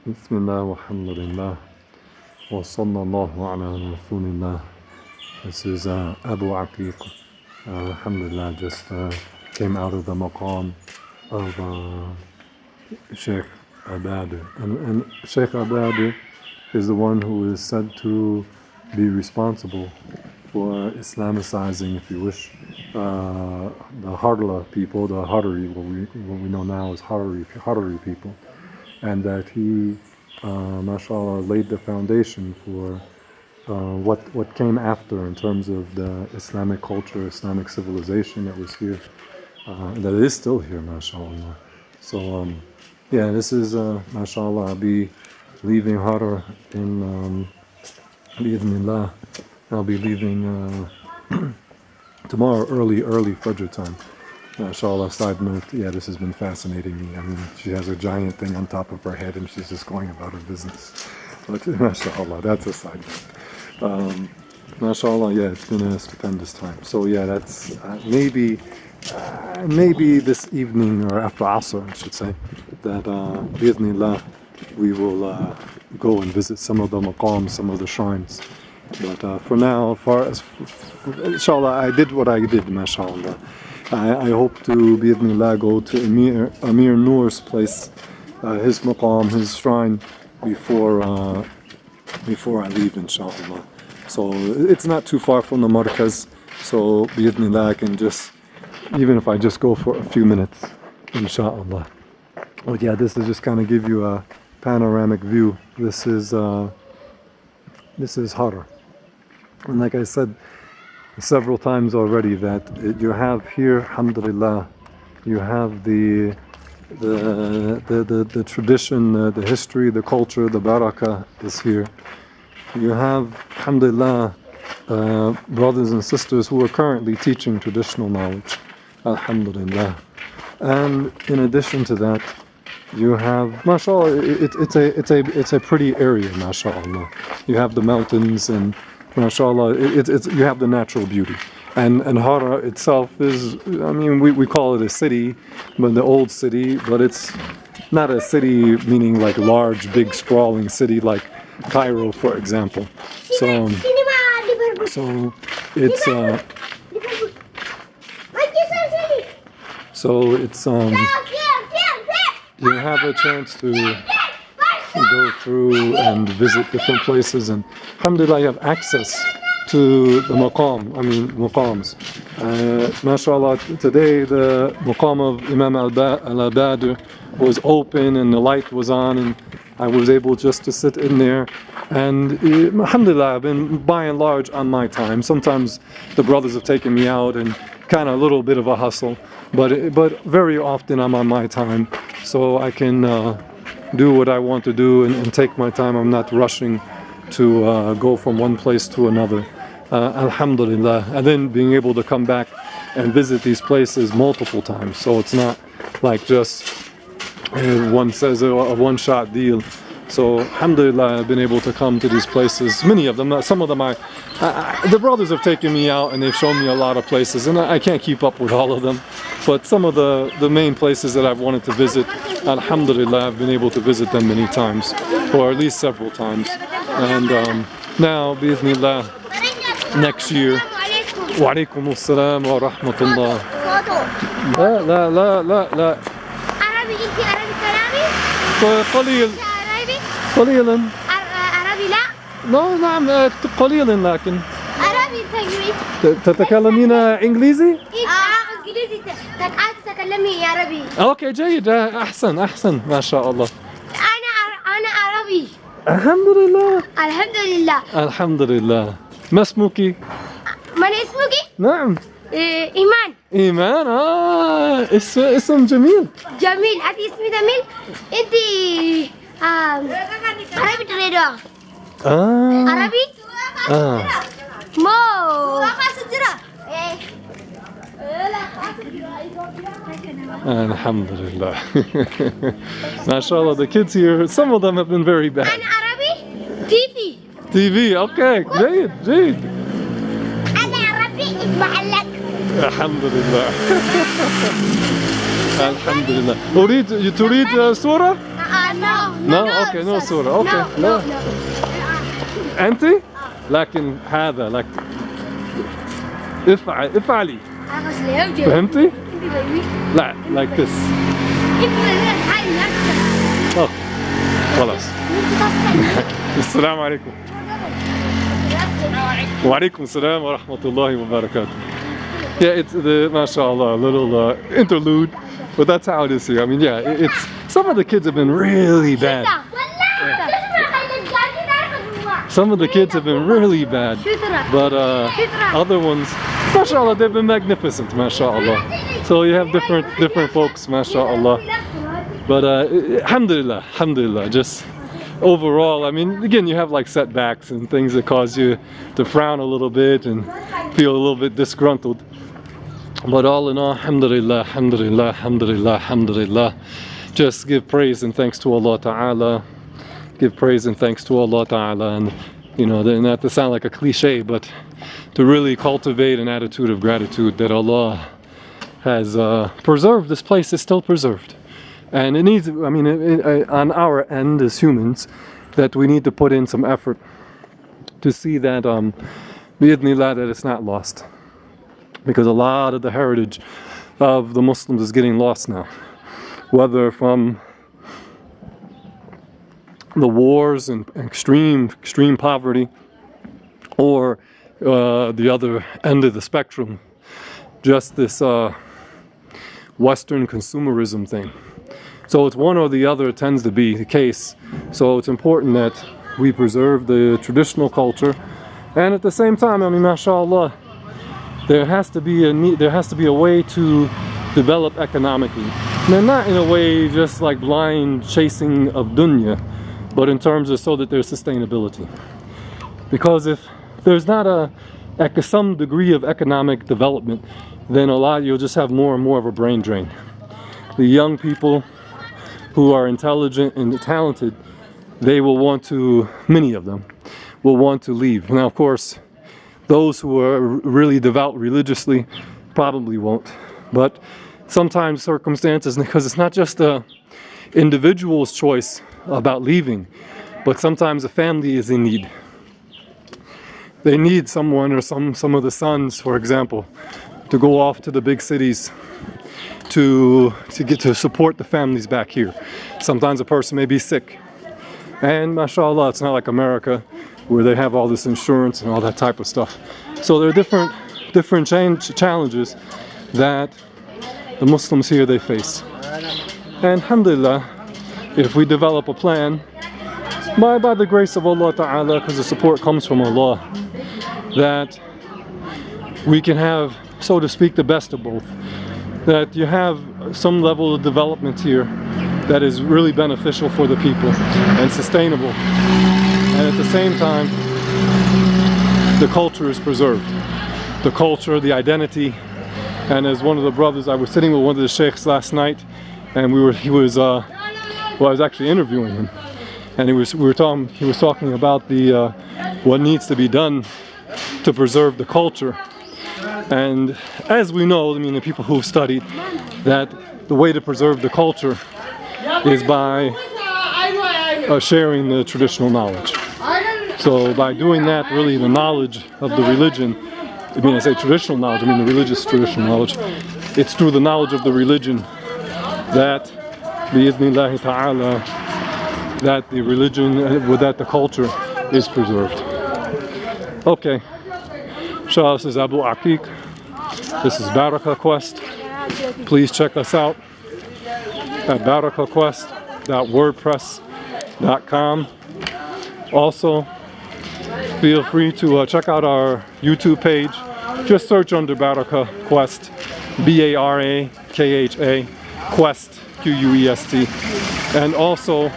Bismillah, walhamdulillah, wa sallallahu ala rasulillah. This is Abu Aqiq. Alhamdulillah, just came out of the maqam of Sheikh Abadu. And Sheikh Abadu is the one who is said to be responsible for Islamicizing, if you wish, the Harla people, the Harari, what we know now as Harari people. And that he, mashallah, laid the foundation for what came after in terms of the Islamic culture, Islamic civilization that was here, that is still here, mashallah. So, yeah, this is, mashallah, I'll be leaving Harar in, bi'idhnillah. I'll be leaving tomorrow early Fajr time. Mashallah, side note, yeah, this has been fascinating me. I mean, she has a giant thing on top of her head and she's just going about her business. But mashallah, that's a side note. Mashallah, yeah, it's been a stupendous time. So yeah, that's maybe this evening or after Asr, I should say, that bi'idhnillah, we will go and visit some of the maqams, some of the shrines. But for now, as far as, inshallah, I did what I did, mashallah. I hope to, bi'idhnillah, go to Amir Noor's place, his maqam, his shrine, before I leave, inshallah. So it's not too far from the markaz, so bi'idhnillah, I can just, even if I just go for a few minutes, inshallah. But yeah, this is just kind of give you a panoramic view. This is Harar. And like I said several times already, that you have here, alhamdulillah, you have the tradition, the history, the culture, the barakah is here. You have, alhamdulillah, brothers and sisters who are currently teaching traditional knowledge, alhamdulillah. And in addition to that, you have, mashallah, it's a pretty area, mashallah. You have the mountains and, mashallah, you have the natural beauty. And Harar itself is, I mean, we call it a city, but the old city, but it's not a city meaning like large, big, sprawling city like Cairo, for example. So it's you have a chance to go through and visit different places, and alhamdulillah, you have access to the maqams. Mashallah, today the maqam of Imam al-Abadu was open and the light was on, and I was able just to sit in there. And alhamdulillah, I've been by and large on my time. Sometimes the brothers have taken me out and kind of a little bit of a hustle, but very often I'm on my time, so I can do what I want to do and take my time. I'm not rushing to go from one place to another, alhamdulillah. And then being able to come back and visit these places multiple times, so it's not like just one says a one-shot deal. So alhamdulillah, I've been able to come to these places, many of them. Some of them the brothers have taken me out and they've shown me a lot of places, and I can't keep up with all of them, but some of the main places that I've wanted to visit, alhamdulillah, I've been able to visit them many times, or at least several times. And now, bi'idhnillah, next year, wa alaykum as-salam wa rahmatullah. لا عربي، انت عربي كلامي؟ قليلا. عربي لا؟ نعم قليلا، لكن عربي تتكلمين انجليزي؟ انجليزي. تتكلمي عربي. اوكي، جيد، احسن ما شاء الله. انا عربي. الحمد لله. ما اسمك؟ من اسمك؟ نعم. إيمان. اسم جميل. أنت اسمي جميل. أنت عربي تريدوا؟ عربي؟ مو. Alhamdulillah. MashaAllah, the kids here, some of them have been very bad. أنا عربي؟ TV, okay, جيد. أنا عربي اسمع لك. الحمد لله. الحمد لله. تريد صورة؟ No. No? Okay, no surah. Okay. No. أنت؟ لكن هذا لك افعلي. فهمتي؟ لا like this. Oh, خلاص. السلام عليكم. وعليكم السلام ورحمة الله وبركاته. Yeah, it's the mashallah, a little interlude, but that's how it is here. I mean, yeah, it's some of the kids have been really bad. Some of the kids have been really bad, but other ones, mashallah, they've been magnificent, mashallah. So you have different folks, mashallah. But alhamdulillah, just overall, I mean, again, you have like setbacks and things that cause you to frown a little bit and feel a little bit disgruntled. But all in all, alhamdulillah. Just give praise and thanks to Allah Ta'ala. Give praise and thanks to Allah Ta'ala. And, you know, not to sound like a cliche, but to really cultivate an attitude of gratitude that Allah has preserved. This place is still preserved. And it needs, I mean, on our end as humans, that we need to put in some effort to see that, bi'idhnillah, that it's not lost. Because a lot of the heritage of the Muslims is getting lost now. Whether from the wars and extreme poverty, or the other end of the spectrum, just this Western consumerism thing. So it's one or the other tends to be the case. So it's important that we preserve the traditional culture, and at the same time, I mean, mashallah, there has to be a way to develop economically. And not in a way just like blind chasing of dunya, but in terms of so that there's sustainability. Because if there's not some degree of economic development, then you'll just have more and more of a brain drain. The young people who are intelligent and talented, they will want to, many of them, will want to leave. Now, of course, those who are really devout religiously probably won't. But sometimes circumstances, because it's not just the individual's choice about leaving, but sometimes a family is in need. They need someone, or some of the sons, for example, to go off to the big cities to get to support the families back here. Sometimes a person may be sick. And mashallah, it's not like America where they have all this insurance and all that type of stuff. So there are different challenges that the Muslims here they face. And alhamdulillah, if we develop a plan, by the grace of Allah Ta'ala, because the support comes from Allah, that we can have, so to speak, the best of both. That you have some level of development here that is really beneficial for the people and sustainable. And at the same time, the culture is preserved. The culture, the identity. And as one of the brothers, I was sitting with one of the sheikhs last night, and I was actually interviewing him. And he was talking about what needs to be done to preserve the culture. And as we know, I mean, the people who've studied, that the way to preserve the culture is by sharing the traditional knowledge. So by doing that, really the knowledge of the religion, I mean, I say traditional knowledge, I mean the religious traditional knowledge, it's through the knowledge of the religion that, bi'idhnillahi ta'ala, that the religion, that the culture is preserved. Okay. Inshallah, this is Abu Aqiq. This is Barakah Quest. Please check us out at barakahquest.wordpress.com. Also, feel free to check out our YouTube page. Just search under Barakah Quest, B-A-R-A-K-H-A, Quest, Q-U-E-S-T. And also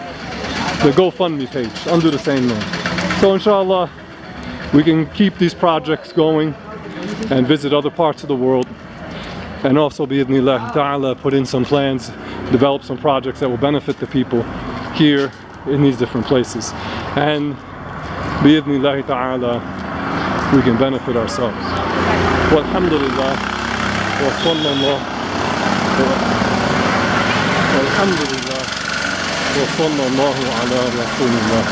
the GoFundMe page under the same name. So inshallah, we can keep these projects going and visit other parts of the world, and also bi'idhnillah ta'ala put in some plans, develop some projects that will benefit the people here in these different places, and bi'idhnillah ta'ala we can benefit ourselves. Walhamdulillah wa sallallahu walhamdulillah وصلى الله على رسول الله.